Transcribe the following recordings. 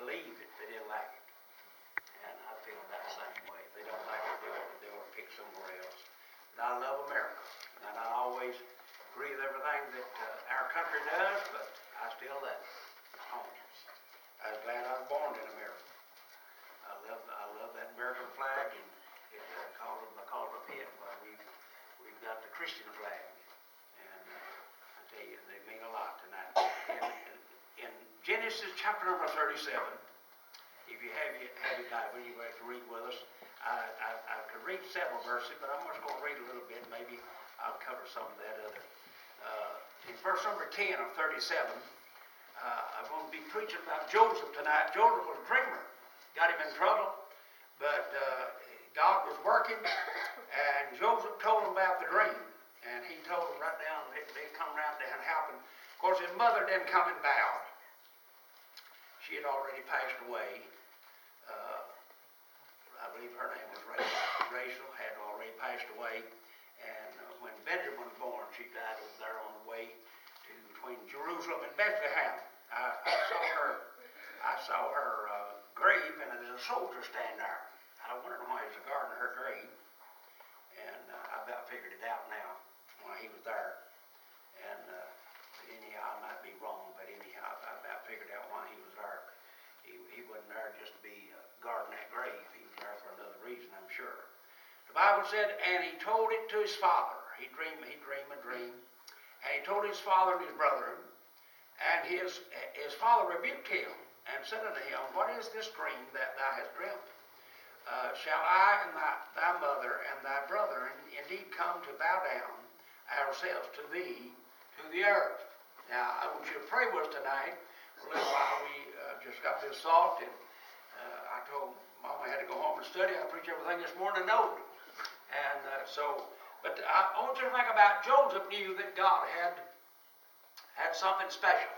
leave if they didn't like it. And I feel that same way. If they don't like it, they'll pick somewhere else. But I love America. And I always agree with everything that our country does, but I still love it. It's home. I was glad I was born in America. I love that American flag, and it calls a pit. Well, we've got the Christian flag, and I tell you, they mean a lot tonight. In Genesis chapter number 37, if you have your Bible, you have to read with us. I could read several verses, but I'm just going to read a little bit. Maybe I'll cover some of that other. In verse number 10 of 37, I'm going to be preaching about Joseph tonight. Joseph was a dreamer. Got him in trouble, but God was working, and Joseph told him about the dream, and he told him right down, they come around to happen. Of course, his mother didn't come and bow. She had already passed away. I believe her name was Rachel. Rachel had already passed away, and when Benjamin was born, she died over there on the way to between Jerusalem and Bethlehem. I saw her grave, and there's a soldier standing there. I wondered why he was guarding her grave, and I about figured it out now why he was there. And anyhow, I might be wrong, but anyhow, I about figured out why he was there. He wasn't there just to be guarding that grave. He was there for another reason, I'm sure. The Bible said, and he told it to his father. He dreamed a dream, and he told his father and his brethren, and his father rebuked him and said unto him, what is this dream that thou hast dreamt? Shall I and thy mother and thy brethren indeed come to bow down ourselves to thee to the earth? Now, I want you to pray with us tonight. For a little while, we just got this thought, and I told Mom I had to go home and study. I preached everything this morning, note. And but I want you to think about Joseph knew that God had something special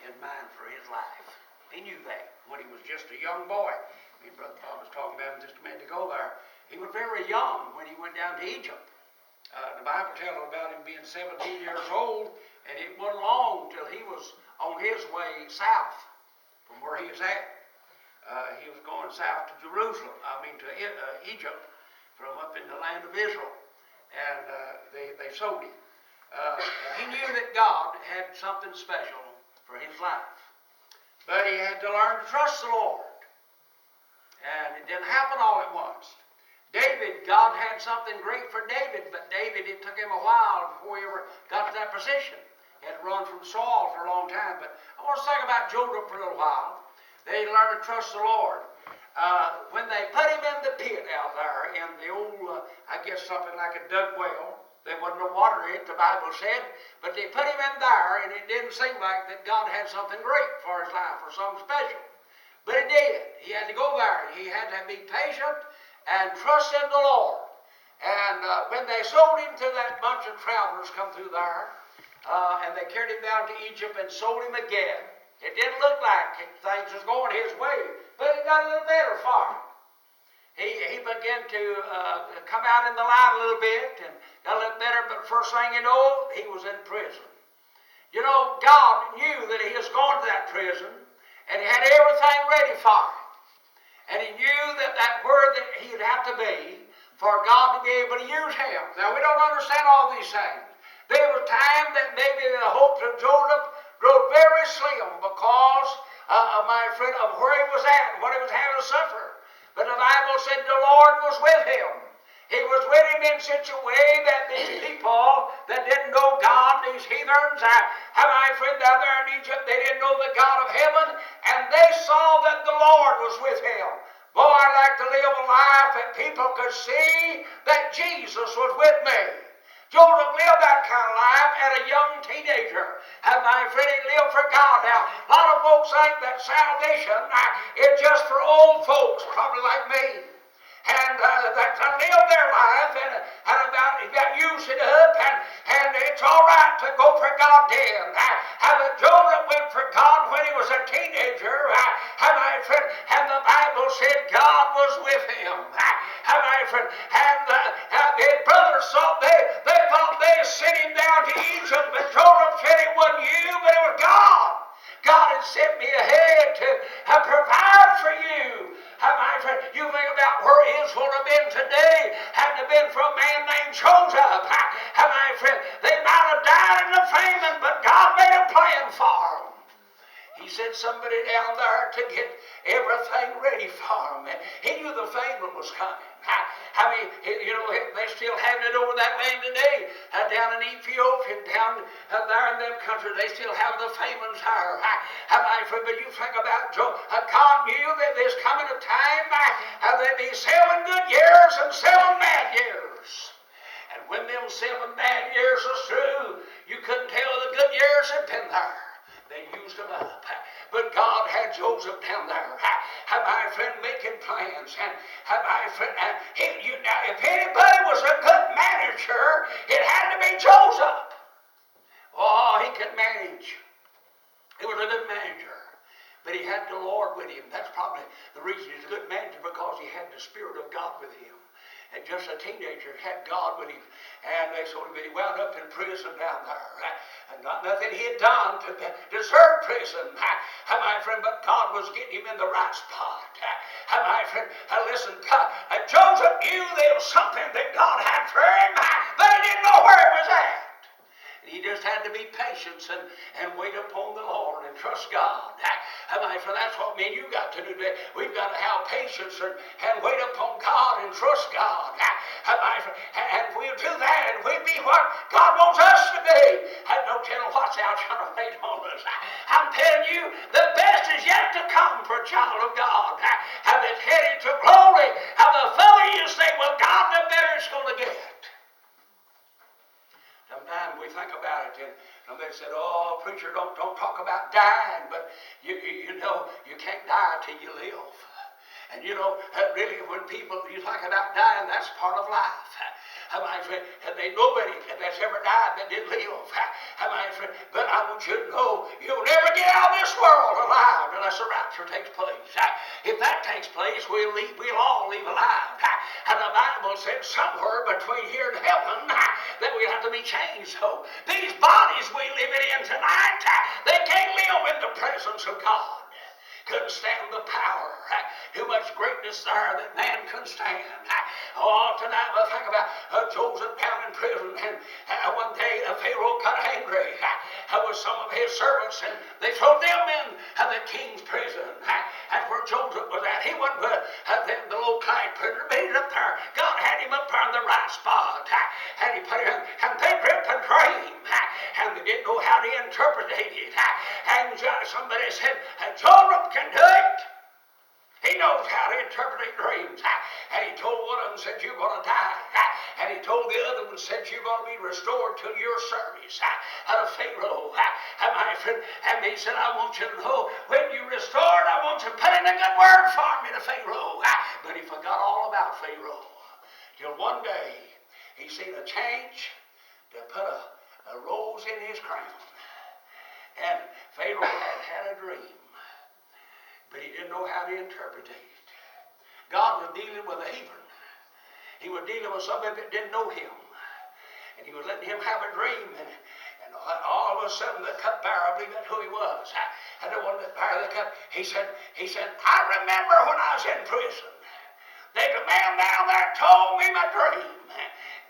in mind for his life. He knew that when he was just a young boy. Me and Brother Bob was talking about him just a minute ago there. He was very young when he went down to Egypt. The Bible tells about him being 17 years old, and it wasn't long till he was on his way south from where he was at. He was going south to Jerusalem, to Egypt, from up in the land of Israel. And they sold him. He knew that God had something special for his life. But he had to learn to trust the Lord. And it didn't happen all at once. David, God had something great for David, but David, it took him a while before he ever got to that position. He had to run from Saul for a long time. But I want to think about Joseph for a little while. They learned to trust the Lord. When they put him in the pit out there in the old, I guess something like a dug well, there wasn't no water in it, the Bible said, but they put him in there, and it didn't seem like that God had something great for his life or something special. But it did. He had to go there. He had to be patient and trust in the Lord. And when they sold him to that bunch of travelers come through there, and they carried him down to Egypt and sold him again, it didn't look like things was going his way, but it got a little better for him. He began to come out in the light a little bit and got a little better, but first thing you know, he was in prison. You know, God knew that he was going to that prison, and he had everything ready for him. And he knew that where that he'd have to be for God to be able to use him. Now, we don't understand all these things. There was time that maybe the hopes of Joseph grew very slim because my friend, of where he was at, what he was having to suffer. But the Bible said the Lord was with him. He was with him in such a way that these people that didn't know God, these heathens, my friend down there in Egypt, they didn't know the God of heaven, and they saw that the Lord was with him. Boy, I'd like to live a life that people could see that Jesus was with me. Joseph lived that kind of life as a young teenager. And my friend, he lived for God. Now, a lot of folks think that salvation is just for old folks, probably like me. And that to live their life and about use it up, and it's all right to go for God then. But Joseph went for God when he was a teenager, my friend, and the Bible said God was with him. My friend, and his brothers thought they thought they sent him down to Egypt, but Joseph said it wasn't you, but it was God. God had sent me ahead to He sent somebody down there to get everything ready for him. And he knew the famine was coming. I mean, you know, they still having it over that land today. Down in Ethiopia, down there in them countries, they still have the famines there. But you think about Job. God knew that there's coming a time there'd be 7 good years and 7 bad years. And when them 7 bad years was through, you couldn't tell the good years had been there. They used them up. But God had Joseph down there, my friend, making plans. And my friend, now, if anybody was a good manager, it had to be Joseph. Oh, he could manage. He was a good manager. But he had the Lord with him. That's probably the reason he's a good manager, because he had the Spirit of God with him. And just a teenager had God with him. And they sort of, he wound up in prison down there. And not nothing he had done to deserve prison. My friend, but God was getting him in the right spot. My friend, listen, Joseph knew there was something that God had for him, but he didn't know where it was at. He just had to be patient and wait upon the Lord and trust God. My friend, that's what me and you got to do today. We've got to have patience and wait upon God and trust God. My friend, and we'll do that, and we'll be what God wants us to be. No telling what's out trying to wait on us. I'm telling you, the best is yet to come for a child of God. That's headed to glory. How the further you say, well, God, the better it's going to get. Sometimes we think about it, and somebody said, oh, preacher, don't talk about dying, but you know, you can't die till you live. And you know, really, when you think about dying, that's part of life. My friend, there's nobody that's ever died that didn't live. My friend, but I want you to know, you'll never get out of this world alive unless the rapture takes place. If that takes place, we'll all leave alive. And the Bible said somewhere between here and heaven that we'll have to be changed. So these bodies we live in tonight, they can't live in the presence of God. Couldn't stand the power. Too much greatness there that man couldn't stand. Oh, tonight I think about Joseph down in prison, and one day Pharaoh got angry with some of his servants, and they threw them in the king's prison. And where Joseph was at, he wasn't the low-class prisoner, but he's up there. God had him up there in the right spot, and he put him, and they ripped a dream, and they didn't know how to interpret it. And somebody said, Joseph can do it. He knows how to interpret dreams. And he told one of them, said, you're going to die. And he told the other one, said, you're going to be restored to your service out of Pharaoh. My friend, and he said, I want you to know, when you're restored, I want you to put in a good word for me to Pharaoh. But he forgot all about Pharaoh. Till one day, he seen a change to put a rose in his crown. And Pharaoh had a dream, but he didn't know how to interpret it. God was dealing with a heathen. He was dealing with somebody that didn't know him. And he was letting him have a dream. And all of a sudden the cupbearer, I believe that's who he was. And the one that bear the cup, he said, I remember when I was in prison. There's a man down there told me my dream.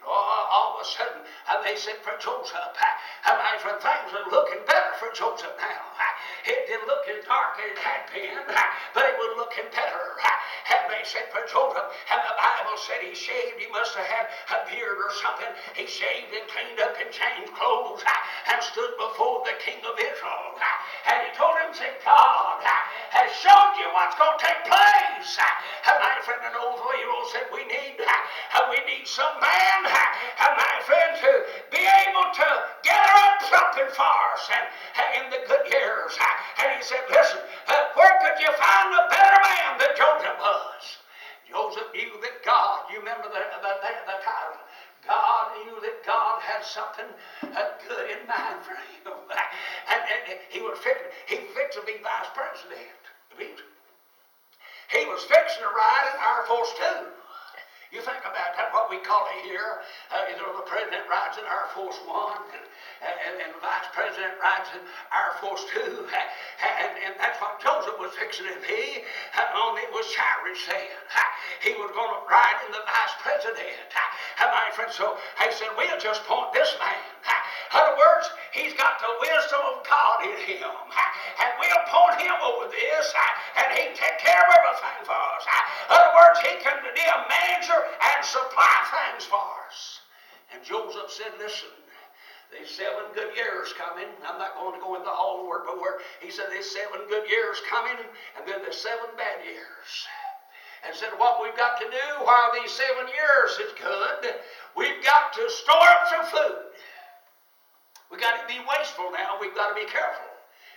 All of a sudden, they sent for Joseph. My friend, things are looking better for Joseph now. It didn't look as dark as it had been, but it was looking better. And they sent for Joseph, and the Bible said he shaved. He must have had a beard or something. He shaved and cleaned up and changed clothes and stood before the king of Israel. And he told him, said, God has showed you what's going to take place. And my friend, an old 3-year-old said, we need some man, my friend, to be able to gather up something for us and in the good years. And he said, listen, where could you find a better man than Joseph was? Joseph knew that God, you remember the title, God knew that God had something good in mind for him. And he was fixing to be vice president. He was fixing to ride in Air Force 2. You think about that, what we call it here. The president rides in Air Force 1, and the vice president rides in Air Force 2. And that's what Joseph was fixing to be. Only it was Cyrus then. He was going to ride in the vice president. My friend, so he said, we'll just point this man. In other words, He's got the wisdom of God in him. And we'll point him over this, and he can take care of everything for us. In other words, he can be a manager and supply things for us. And Joseph said, listen, there's 7 good years coming. I'm not going to go into all the word, but he said there's 7 good years coming, and then there's 7 bad years. And said what we've got to do while these 7 years is good, we've got to store up some food. We've got to be wasteful now. We've got to be careful.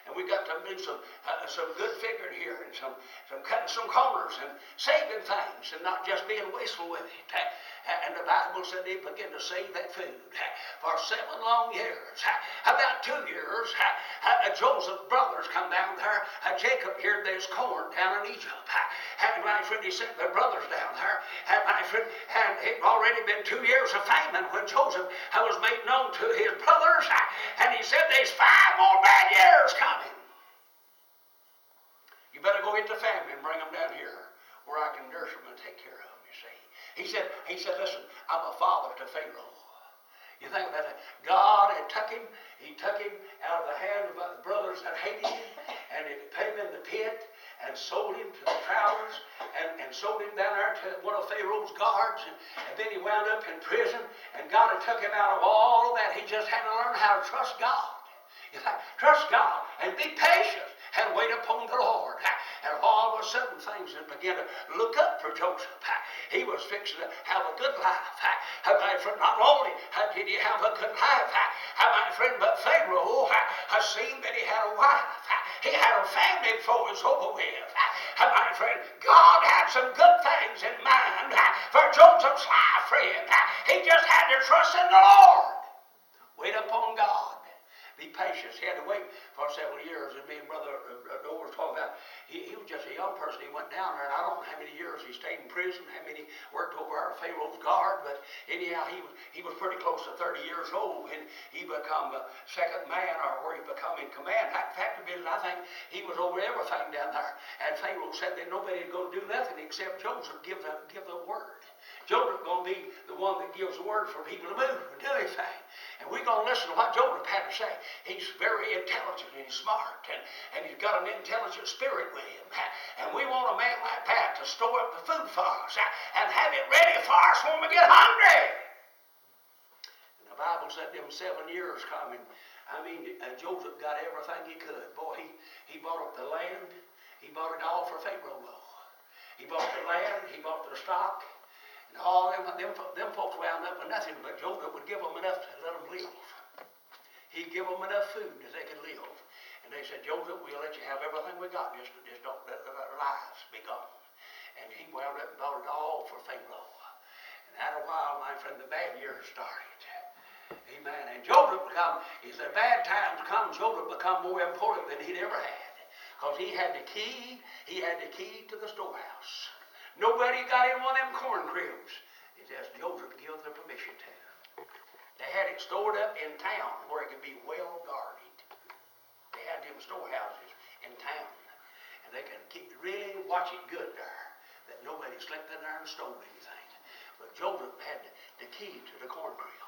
And we've got to do some good figuring here and some cutting some corners and saving things and not just being wasteful with it. And the Bible said they began to save that food for 7 long years. About 2 years, Joseph's brothers come down there. Jacob heard there's corn down in Egypt. And my friend, he sent their brothers down there. And my friend, and it had already been 2 years of famine when Joseph was made known to his brothers. And he said there's 5 more bad years coming. You better go get the family and bring them down here where I can nurse them and take care of them, you see. He said, listen, I'm a father to Pharaoh. You think about it. God had he took him out of the hands of the brothers that hated him, and he put him in the pit and sold him to the travellers and sold him down there to one of Pharaoh's guards, and then he wound up in prison, and God had took him out of all of that. He just had to learn how to trust God. Trust God and be patient and wait upon the Lord. And all of a sudden things began to look up for Joseph. He was fixing to have a good life. My friend, not only did he have a good life, my friend, but Pharaoh seen that he had a wife. He had a family before it was over with. My friend, God had some good things in mind for Joseph's life, friend. He just had to trust in the Lord. Wait upon God. Be patient. He had to wait for several years. And me and Brother Noah was talking about, he was just a young person. He went down there, and I don't know how many years he stayed in prison, how many worked over our Pharaoh's guard, but anyhow, he was pretty close to 30 years old, and he become a second man, or where he become in command. In fact, I think he was over everything down there. And Pharaoh said that nobody was going to do nothing except Joseph give the word. Joseph's going to be the one that gives the word for people to move and do anything. And we're going to listen to what Joseph had to say. He's very intelligent and he's smart, and he's got an intelligent spirit with him. And we want a man like that to store up the food for us and have it ready for us when we get hungry. And the Bible said them 7 years coming. I mean, Joseph got everything he could. Boy, he bought up the land. He bought it all for Pharaoh. He bought the land. He bought the stock. And all them folks wound up with nothing, but Joseph would give them enough to let them live. He'd give them enough food that they could live. And they said, Joseph, we'll let you have everything we got, just don't let our lives be gone. And he wound up and bought it all for Pharaoh. And after a while, my friend, the bad years started. Amen. And Joseph as the bad times come, Joseph become more important than he'd ever had. Because he had the key to the storehouse. Nobody got in one of them corn cribs. It's just Joseph gives the permission to. They had it stored up in town where it could be well guarded. They had them storehouses in town. And they could really watch it good there, that nobody slept in there and stole anything. But Joseph had the key to the corn crib.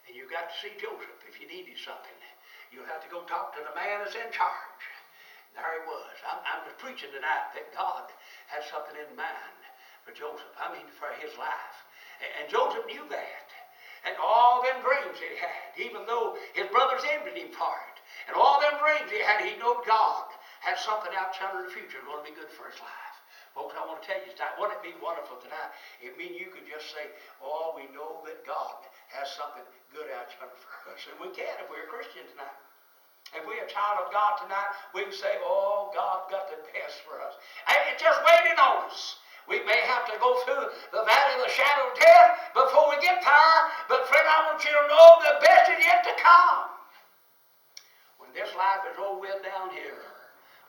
And you got to see Joseph if you needed something. You have to go talk to the man that's in charge. There he was. I'm just preaching tonight that God had something in mind for Joseph. I mean, for his life. And Joseph knew that. And all them dreams he had, even though his brothers envied him for it, and all them dreams he had, he knew God had something out in the future going to be good for his life. Folks, I want to tell you tonight, wouldn't it be wonderful tonight? It means you could just say, oh, we know that God has something good out for us. And we can if we're a Christian tonight. If we're a child of God tonight, we can say, oh, God got the best for us. And it's just waiting on us. We may have to go through the valley of the shadow of death before we get there. But friend, I want you to know the best is yet to come. When this life is over with down here,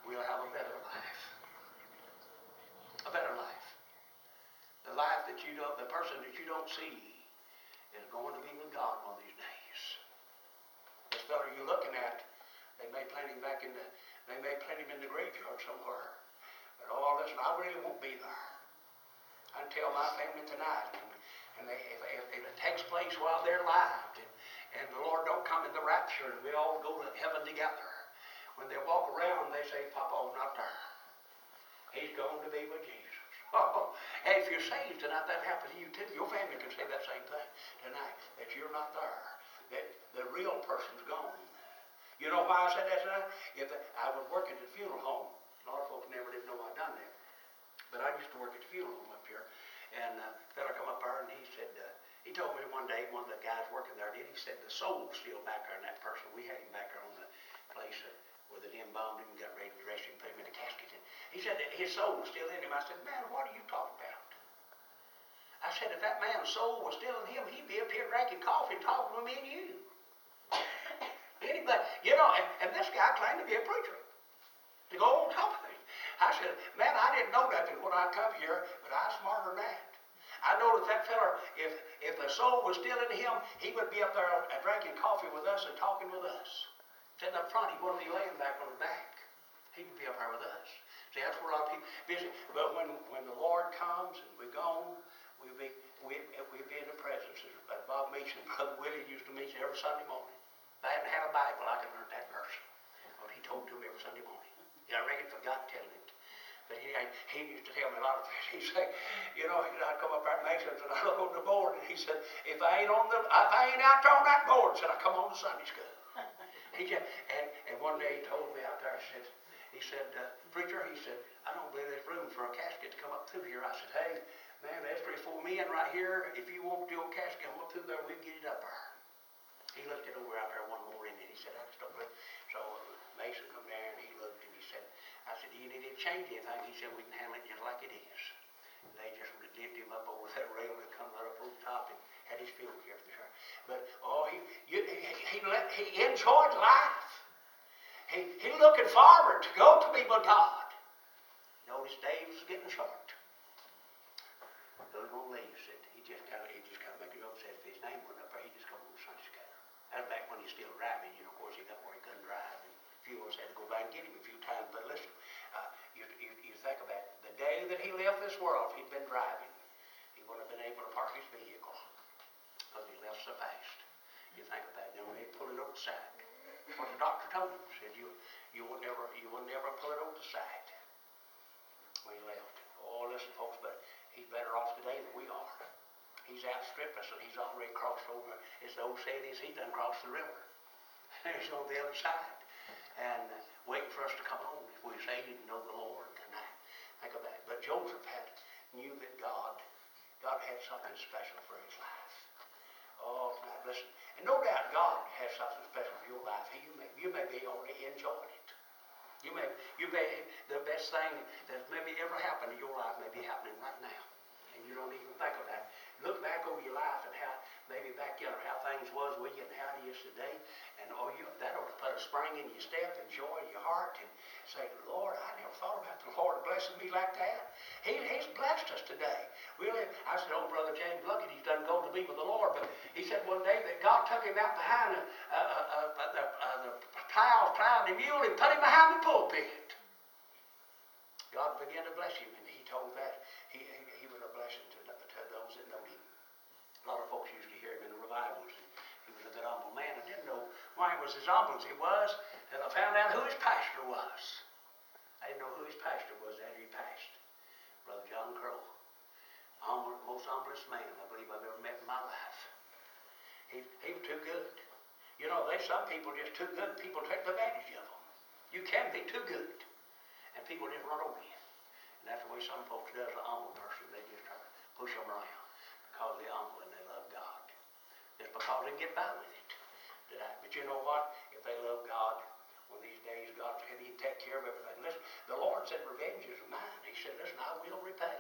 we'll have a better life. A better life. The life that you don't, the person that you don't see is going to be with God one of these days. This fellow you're looking at, they may plant him in the graveyard somewhere. But all this, I really won't be there. I tell my family tonight, and if it takes place while they're alive, and the Lord don't come in the rapture, pastor, and we all go to heaven together. When they walk around, they say, Papa's not there. He's going to be with Jesus. And if you're saved tonight, that happens to you too. Your family can say that same thing tonight, that you're not there, that the real person's gone. You know why I said that tonight? I was working at the funeral home. A lot of folks never did know I'd done that. But I used to work at the funeral home up here. And a fella come up there and he said, he told me one day, one of the guys working there did, he said the soul's still back there in that person. We had him back there on the place where they embalmed him and got ready to dress him, put him in a casket. And he said that his soul was still in him. I said, man, what are you talking about? I said, if that man's soul was still in him, he'd be up here drinking coffee and talking with me and you. Anybody, you know, and this guy claimed to be a preacher. To go on top of it. I said, man, I didn't know that when I come here, but I'm smarter than that. I know that fella, if the soul was still in him, he would be up there drinking coffee with us and talking with us. Sitting up front, he wouldn't be laying back on the back. He would be up there with us. See, that's where a lot of people busy. But when the Lord comes and we're gone, we'll be in the presence. As Bob Meacham, Brother Willie used to meet you every Sunday morning. If I hadn't had a Bible, I could learn that verse. Well, he told it to me every Sunday morning. I reckon forgot telling it. But he used to tell me a lot of things. He'd say, you know, I'd come up there at Mason's and I'd look on the board and he said, if I ain't out there on that board, said I come on to Sunday school. And one day he told me out there, he said, preacher, he said, I don't believe there's room for a casket to come up through here. I said, hey, man, there's 3 or 4 men right here. If you want to do a casket, come up through there, we'll get it up there. He looked it over out there one morning and he said, I just don't believe. So Mason come there and he looked and he said, I said, do you need to change anything? He said, we can handle it just like it is. And they just lifted him up over that rail and come right up over the top and had his field care for the church. But he enjoyed life. He looking forward to go to be with God. Notice Dave was getting short. Those old ladies said he just kind of make it up. Said if his name went up there, he just come on the Sunday school. That's back when he's still driving. You know, of course, he got where he couldn't drive. And a few of us had to go back and get him a few times. But listen, you think about it. The day that he left this world, if he'd been driving, he wouldn't have been able to park his vehicle because he left so fast. You think about it. Then when they pull it over the side, what the doctor told him, said you would never pull it over the side when he left. Oh, listen, folks, but he's better off today than we are. He's outstripped us, and he's already crossed over. As the old saying is, he done crossed the river. He's on the other side, and waiting for us to come home if we say you know the Lord tonight. Think about it. But Joseph knew that God had something special for his life. Oh, tonight, listen. And no doubt God has something special for your life. You may be already enjoying it. You may the best thing that maybe ever happened in your life may be happening right now. And you don't even think of that. Look back over your life and how maybe back then how things was with you and how it is today. And that ought to put a spring in your step and joy in your heart and say, Lord, I never thought about the Lord blessing me like that. He's blessed us today. Really, I said, old Brother James Luckett, he's done go to be with the Lord, but he said one day that God took him out behind the plowing the mule and put him behind the pulpit. God began to bless him, and he told that he was a blessing to those that know him. A lot of folks used to hear him in the revivals, and he was a good humble man. I didn't know why it was as humble as he was, and I found out who his pastor was. I didn't know who his pastor was after he passed. Brother John Crow. Most humblest man I believe I've ever met in my life. He was too good. You know, there's some people just too good, people take advantage of them. You can be too good, and people just run over you. And that's the way some folks does an humble person. They just try to push them around because they're humble and they love God. Just because they get by with it. But you know what? If they love God, one of these days God said he'd take care of everything. Listen, the Lord said revenge is mine. He said, listen, I will repay.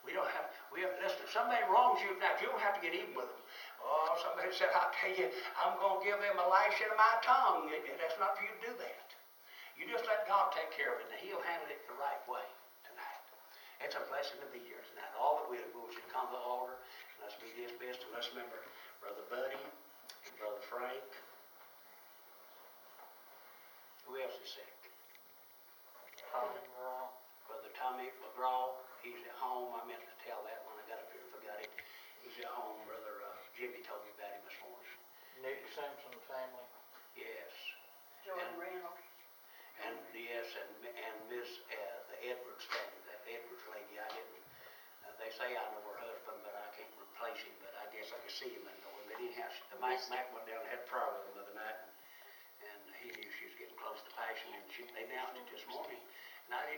Listen, if somebody wrongs you now, you don't have to get even with them. Oh, somebody said, I'll tell you, I'm going to give them a lashing of my tongue. That's not for you to do that. You just let God take care of it, and he'll handle it the right way tonight. It's a blessing to be here tonight. All that we should come to the altar. Let's be dismissed, and let's remember Brother Buddy and Brother Frank. Who else is sick? Tommy McGraw. Brother Tommy McGraw. He's at home. I meant to tell that when I got up here and forgot it. He's at home. Brother Jimmy told me about him this morning. Nick Simpson family. Yeah, Jordan Reynolds. And yes, and Miss, the Edwards family, that Edwards lady, I didn't, they say I know her husband, but I can't replace him, but I guess I could see him and know him. But anyhow, Mac went down and had a problem the other night, and he knew she was getting close to passing, and they announced it this morning, and I didn't